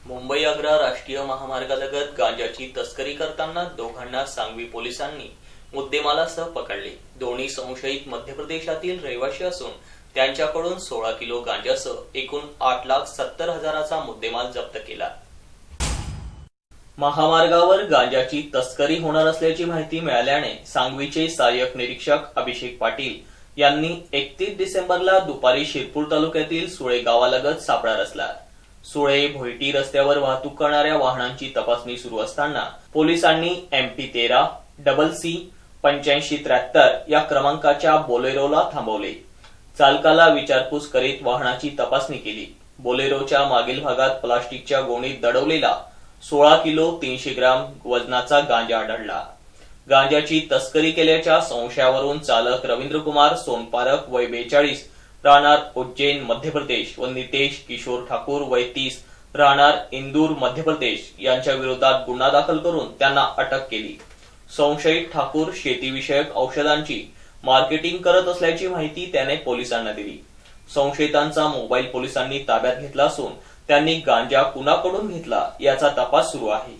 मुंबई आग्रा राष्ट्रीय महामार्गालगत गांजाची तस्करी करताना दोघांना सांगवी पोलिसांनी मुद्देमालासह पकडले। दोन्ही संशयित मध्य प्रदेशातील रहिवासी असून त्यांच्याकडून 16 किलो गांजासह एकूण 8,70,000चा मुद्देमाल जप्त केला। महामार्गावर गांजाची तस्करी होणार असल्याची माहिती मिळाल्याने सांगवीचे सहाय्यक निरीक्षक अभिषेक पाटील यांनी 31 डिसेंबरला दुपारी शिरपूर तालुक्यातील सुळे गावालगत सापळा रचला। सुळे भोयटी रस्त्यावर वाहतूक करणाऱ्या वाहनांची तपासणी सुरू असताना पोलिसांनी MP13 CC 8573 या क्रमांकाच्या बोलेरोला थांबवले। चालकाला विचारपूस करीत वाहनाची तपासणी केली। बोलेरोच्या मागील भागात प्लास्टिकच्या गोणीत दडवलेला 16 किलो 300 ग्राम वजनाचा गांजा आढळला। गांजाची तस्करी केल्याच्या संशयावरून चालक रवींद्र कुमार सोनपारक वय 42 राहणार उज्जैन मध्य प्रदेश व नितेश किशोर ठाकूर वय 30 राहणार इंदूर मध्य प्रदेश यांच्या विरोधात गुन्हा दाखल करून त्यांना अटक केली। संशयित ठाकूर शेतीविषयक औषधांची मार्केटिंग करत असल्याची माहिती त्याने पोलिसांना दिली। संशयितांचा मोबाईल पोलिसांनी ताब्यात घेतला असून त्यांनी गांजा कुणाकडून घेतला याचा तपास सुरू आहे।